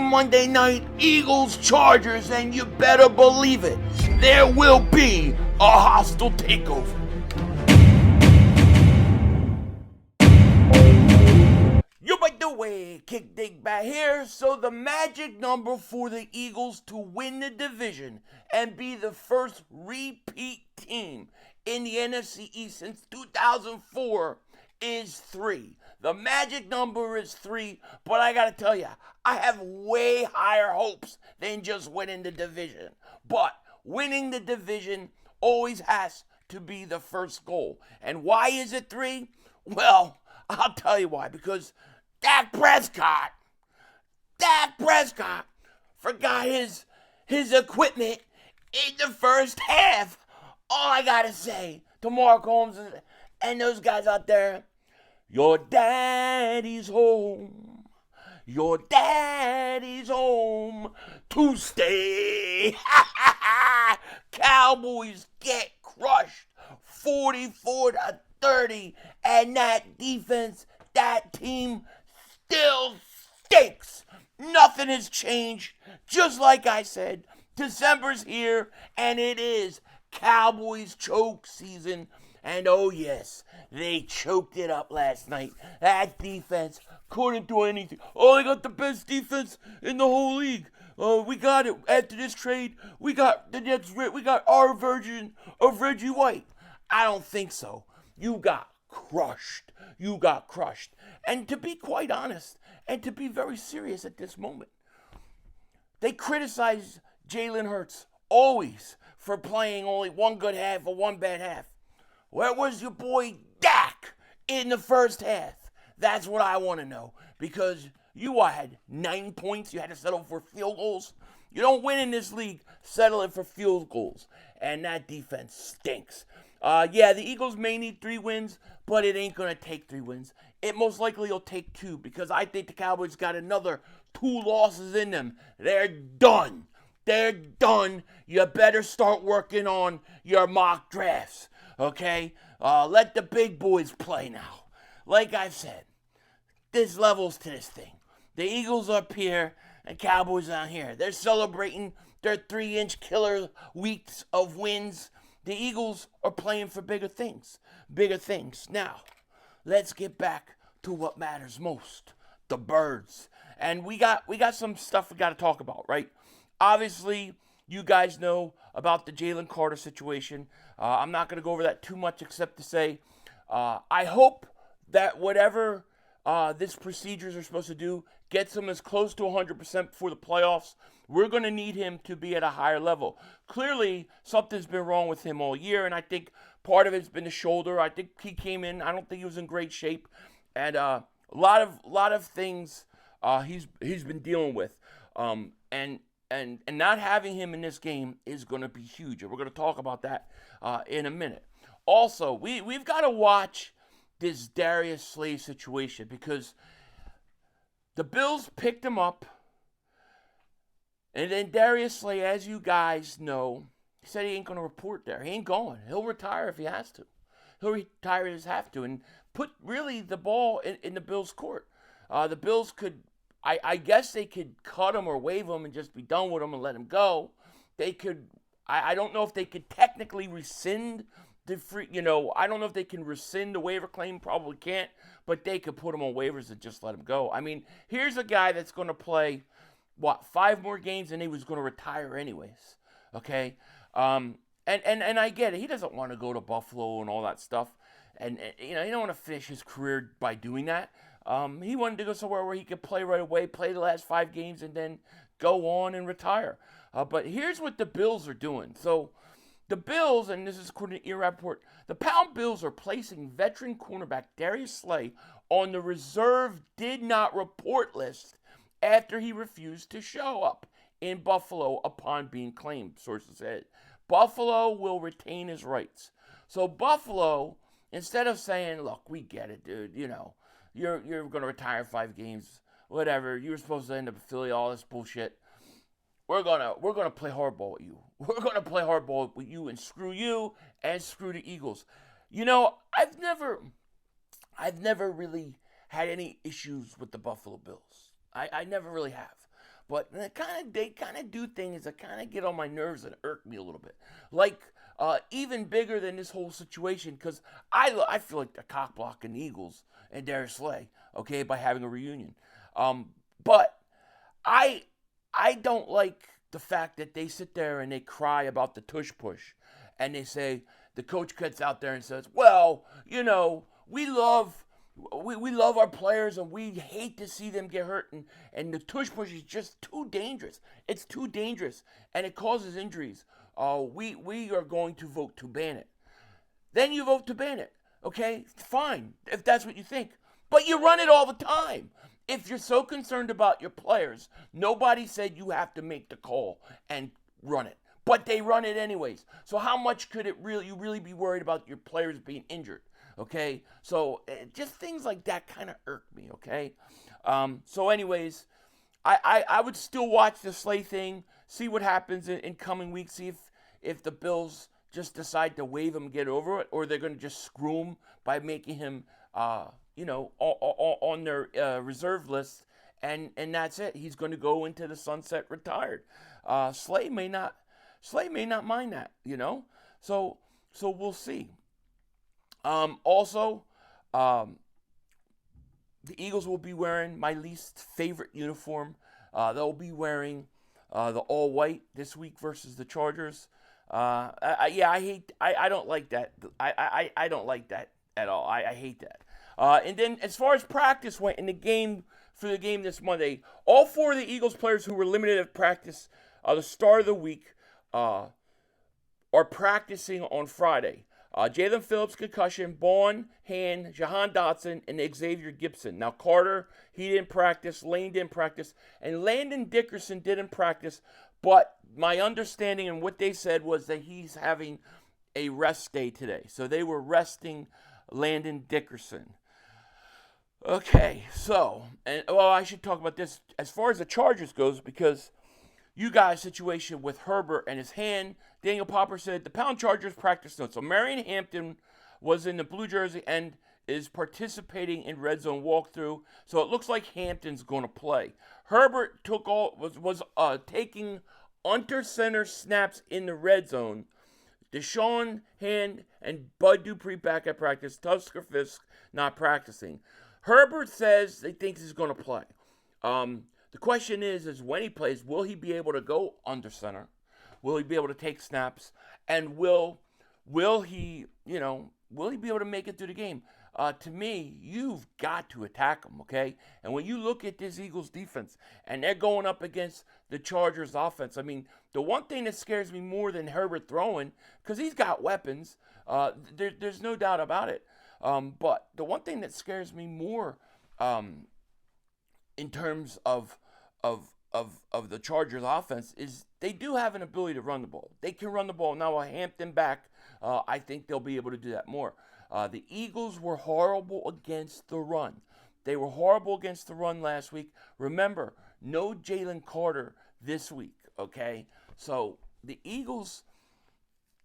Monday night, Eagles-Chargers, and you better believe it, there will be a hostile takeover. You by the way, Kick Dig back here. So the magic number for the Eagles to win the division and be the first repeat team in the NFC East since 2004 is 3. The magic number is 3, but I gotta tell you, I have way higher hopes than just winning the division. But winning the division always has to be the first goal. And why is it 3? Well, I'll tell you why. Because Dak Prescott forgot his equipment in the first half. All I gotta say to Mark Holmes and those guys out there, your daddy's home. Your daddy's home to stay. Cowboys get crushed 44-30, and that defense, that team still stinks. Nothing has changed. Just like I said, December's here, and it is Cowboys choke season. And oh yes, they choked it up last night. That defense couldn't do anything. Oh, they got the best defense in the whole league. Oh, we got it. After this trade, we got our version of Reggie White. I don't think so. You got crushed. And to be quite honest, and to be very serious at this moment, they criticize Jalen Hurts always for playing only one good half or one bad half. Where was your boy Dak in the first half? That's what I want to know. Because you had 9 points. You had to settle for field goals. You don't win in this league settling for field goals. And that defense stinks. The Eagles may need 3 wins, but it ain't going to take 3 wins. It most likely will take 2 because I think the Cowboys got another 2 losses in them. They're done. You better start working on your mock drafts. Okay? Let the big boys play now. Like I've said, there's levels to this thing. The Eagles up here and Cowboys down here. They're celebrating their 3-inch killer weeks of wins. The Eagles are playing for bigger things. Now, let's get back to what matters most. The birds. And we got some stuff we got to talk about, right? Obviously, you guys know about the Jalen Carter situation. I'm not going to go over that too much except to say I hope that whatever this procedures are supposed to do gets him as close to 100% before the playoffs. We're going to need him to be at a higher level. Clearly, something's been wrong with him all year, and I think part of it's been the shoulder. I think he came in. I don't think he was in great shape, and a lot of things he's been dealing with, and not having him in this game is going to be huge. And we're going to talk about that in a minute. Also, we've got to watch this Darius Slay situation because the Bills picked him up. And then Darius Slay, as you guys know, he said he ain't going to report there. He ain't going. He'll retire if he has to. He'll retire if he has to and put really the ball in the Bills' court. The Bills could, I guess they could cut him or waive him and just be done with him and let him go. They could, I don't know if they could technically rescind the free, I don't know if they can rescind the waiver claim. Probably can't, but they could put him on waivers and just let him go. I mean, here's a guy that's going to play 5 more games and he was going to retire anyways. Okay? And I get it. He doesn't want to go to Buffalo and all that stuff. And he don't want to finish his career by doing that. He wanted to go somewhere where he could play right away, play the last 5 games, and then go on and retire. But here's what the Bills are doing. So the Bills, and this is according to Rappaport, the Pound Bills are placing veteran cornerback Darius Slay on the reserve did not report list after he refused to show up in Buffalo upon being claimed, sources said. Buffalo will retain his rights. So Buffalo, instead of saying, look, we get it, dude, you're going to retire 5 games, whatever, you were supposed to end up in Philly, all this bullshit. We're gonna play hardball with you. We're gonna play hardball with you and screw the Eagles. I've never really had any issues with the Buffalo Bills. I never really have. But they kind of do things that kind of get on my nerves and irk me a little bit. Like even bigger than this whole situation, because I feel like they're cock blocking the Eagles and Darius Slay, okay, by having a reunion. But I don't like the fact that they sit there and they cry about the tush push, and they say the coach gets out there and says, "Well, we love our players and we hate to see them get hurt, and the tush push is just too dangerous. It's too dangerous and it causes injuries. We are going to vote to ban it." Then you vote to ban it. Okay, fine, if that's what you think. But you run it all the time. If you're so concerned about your players, nobody said you have to make the call and run it. But they run it anyways. So how much could you really be worried about your players being injured? Okay, so just things like that kind of irk me. Okay, so anyways, I would still watch the Slay thing, see what happens in coming weeks, see if the Bills just decide to waive him and get over it, or they're going to just screw him by making him on their reserve list, and that's it. He's going to go into the sunset retired. Slay may not mind that, So we'll see. Also, the Eagles will be wearing my least favorite uniform. They'll be wearing the all white this week versus the Chargers. I don't like that. I don't like that at all. I hate that. And then as far as practice went in the game, for the game this Monday, all four of the Eagles players who were limited at practice the start of the week are practicing on Friday. Jalen Phillips, concussion, Bourne, Hand, Jahan Dotson, and Xavier Gibson. Now, Carter, he didn't practice. Lane didn't practice. And Landon Dickerson didn't practice. But my understanding and what they said was that he's having a rest day today. So they were resting Landon Dickerson. Okay, so, I should talk about this as far as the Chargers goes, because you guys' situation with Herbert and his hand. Daniel Popper said the Pound Chargers practice notes. So Marion Hampton was in the blue jersey and is participating in red zone walkthrough. So it looks like Hampton's going to play. Herbert was taking under center snaps in the red zone. Deshaun Hand and Bud Dupree back at practice. Tusker Fisk not practicing. Herbert says they think he's going to play. The question is when he plays, will he be able to go under center? Will he be able to take snaps? And will he be able to make it through the game? To me, you've got to attack him, okay? And when you look at this Eagles defense, and they're going up against the Chargers offense, I mean, the one thing that scares me more than Herbert throwing, because he's got weapons, there's no doubt about it. But the one thing that scares me more in terms of the Chargers offense is they do have an ability to run the ball. They can run the ball. Now, with Hampton back, I think they'll be able to do that more. The Eagles were horrible against the run. They were horrible against the run last week. Remember, no Jalen Carter this week, okay? So the Eagles,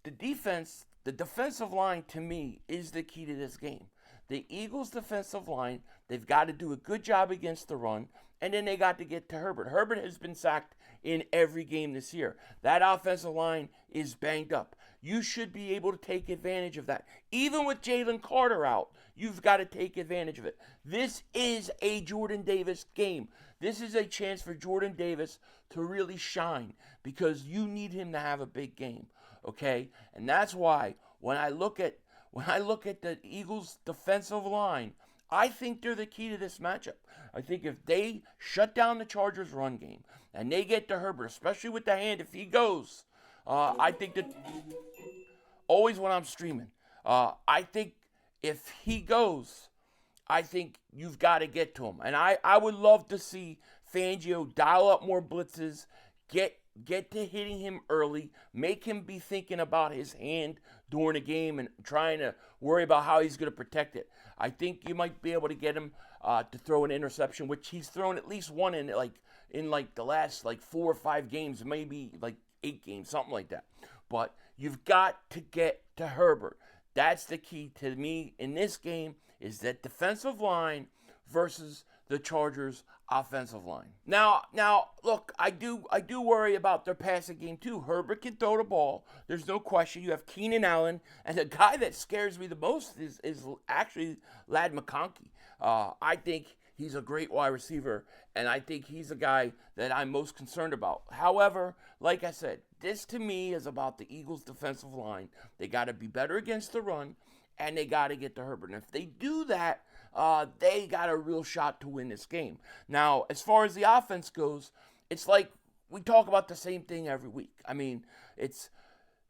the defensive line, to me, is the key to this game. The Eagles' defensive line, they've got to do a good job against the run, and then they got to get to Herbert. Herbert has been sacked in every game this year. That offensive line is banged up. You should be able to take advantage of that. Even with Jalen Carter out, you've got to take advantage of it. This is a Jordan Davis game. This is a chance for Jordan Davis to really shine because you need him to have a big game, okay? And that's why when I look at the Eagles' defensive line, I think they're the key to this matchup. I think if they shut down the Chargers' run game and they get to Herbert, especially with the hand, if he goes, I think that always when I'm streaming, I think if he goes, I think you've got to get to him. And I would love to see Fangio dial up more blitzes, get to hitting him early, make him be thinking about his hand during the game and trying to worry about how he's going to protect it. I think you might be able to get him to throw an interception, which he's thrown at least one in the last 4 or 5 games, maybe 8 games, something like that. But you've got to get to Herbert. That's the key to me in this game, is that defensive line versus the Chargers offensive line. Now, look, I do worry about their passing game too. Herbert can throw the ball. There's no question. You have Keenan Allen, and the guy that scares me the most is actually Ladd McConkey. I think he's a great wide receiver, and I think he's a guy that I'm most concerned about. However, like I said, this to me is about the Eagles' defensive line. They got to be better against the run, and they got to get to Herbert. And if they do that, they got a real shot to win this game. Now, as far as the offense goes, it's like we talk about the same thing every week. I mean, it's,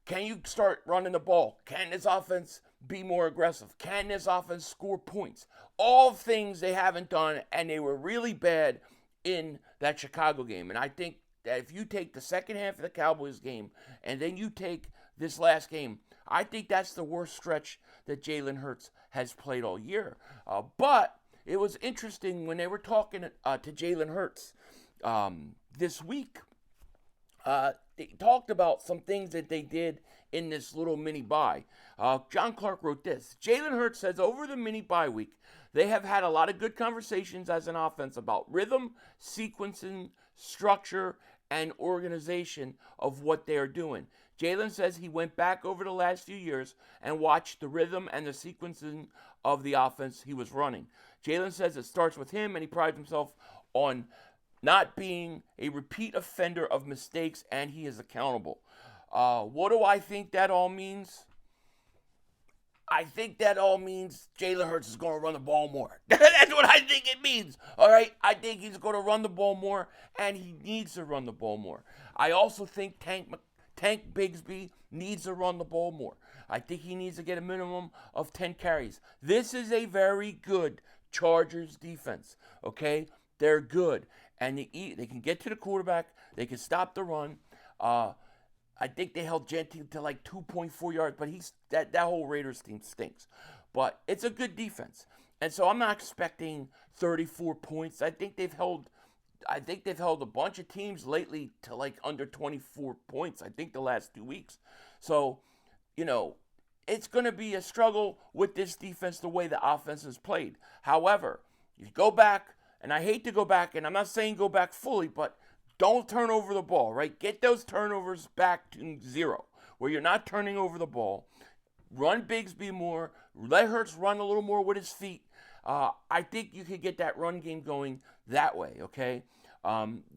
can you start running the ball? Can this offense be more aggressive? Can this offense score points? All things they haven't done, and they were really bad in that Chicago game. And I think that if you take the second half of the Cowboys game and then you take this last game, I think that's the worst stretch that Jalen Hurts has played all year. But it was interesting when they were talking to Jalen Hurts this week. They talked about some things that they did in this little mini bye. John Clark wrote this. Jalen Hurts says over the mini bye week, they have had a lot of good conversations as an offense about rhythm, sequencing, structure, and organization of what they are doing. Jalen says he went back over the last few years and watched the rhythm and the sequencing of the offense he was running. Jalen says it starts with him, and he prides himself on not being a repeat offender of mistakes, and he is accountable. What do I think that all means? I think that all means Jalen Hurts is going to run the ball more. That's what I think it means. All right? I think he's going to run the ball more, and he needs to run the ball more. I also think Tank Bigsby needs to run the ball more. I think he needs to get a minimum of 10 carries. This is a very good Chargers defense, okay? They're good, and they can get to the quarterback. They can stop the run. I think they held Gentile to like 2.4 yards, but that whole Raiders team stinks. But it's a good defense, and so I'm not expecting 34 points. I think they've held a bunch of teams lately to like under 24 points. I think the last 2 weeks. So, it's going to be a struggle with this defense the way the offense is played. However, you go back, and I hate to go back, and I'm not saying go back fully, but don't turn over the ball, right? Get those turnovers back to 0, where you're not turning over the ball. Run Bigsby more. Let Hurts run a little more with his feet. I think you could get that run game going that way, okay?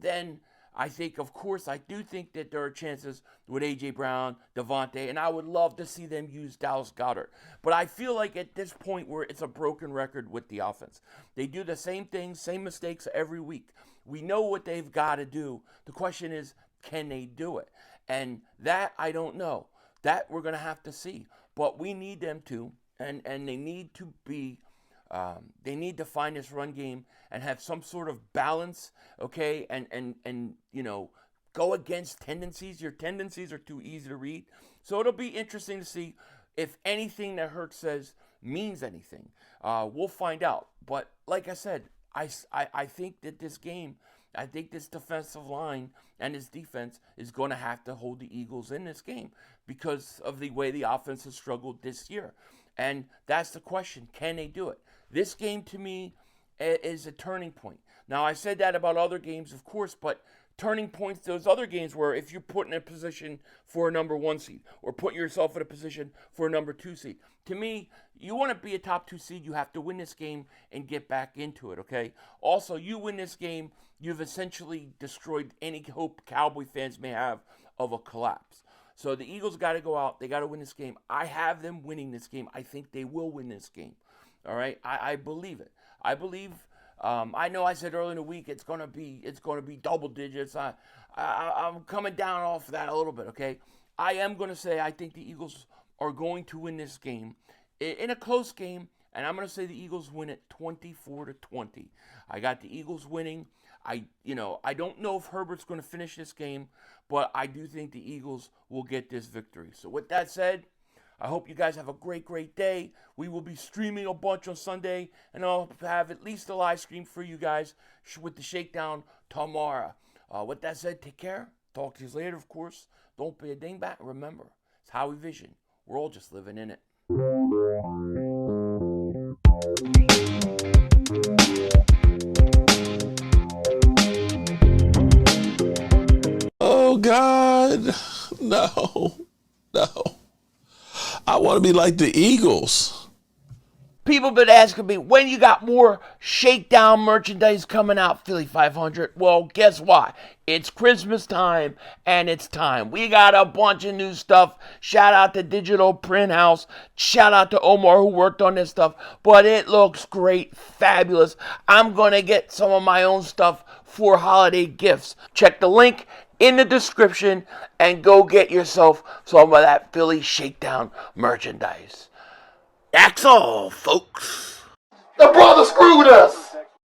Then I think, of course, I do think that there are chances with A.J. Brown, Devontae, and I would love to see them use Dallas Goedert. But I feel like at this point where it's a broken record with the offense. They do the same things, same mistakes every week. We know what they've got to do. The question is, can they do it? And that, I don't know. That we're going to have to see. But we need them to, and they need to be, they need to find this run game and have some sort of balance, okay? And go against tendencies. Your tendencies are too easy to read. So it'll be interesting to see if anything that Hurts says means anything. We'll find out. But like I said, I think that this game, I think this defensive line and this defense is going to have to hold the Eagles in this game because of the way the offense has struggled this year. And that's the question. Can they do it? This game, to me, is a turning point. Now, I said that about other games, of course, but turning points, those other games where if you're put in a position for a number 1 seed or put yourself in a position for a number 2 seed. To me, you want to be a top 2 seed, you have to win this game and get back into it, okay? Also, you win this game, you've essentially destroyed any hope Cowboy fans may have of a collapse. So the Eagles got to go out. They got to win this game. I have them winning this game. I think they will win this game. All right? I believe it. I believe. I know I said earlier in the week it's gonna be double digits. I'm coming down off of that a little bit. Okay? I am gonna say I think the Eagles are going to win this game in a close game, and I'm gonna say the Eagles win it 24-20. I got the Eagles winning. I don't know if Herbert's going to finish this game, but I do think the Eagles will get this victory. So with that said, I hope you guys have a great, great day. We will be streaming a bunch on Sunday, and I'll have at least a live stream for you guys with the shakedown tomorrow. With that said, take care. Talk to you later, of course. Don't be a dingbat. Remember, it's Howie Vision. We're all just living in it. God. No. I want to be like the Eagles. People been asking me, when you got more shakedown merchandise coming out, Philly 500? Well, guess what? It's Christmas time, and it's time. We got a bunch of new stuff. Shout out to Digital Print House. Shout out to Omar who worked on this stuff. But it looks great, fabulous. I'm going to get some of my own stuff for holiday gifts. Check the link in the description and go get yourself some of that Philly Shakedown merchandise. That's all, folks. The brother screwed us.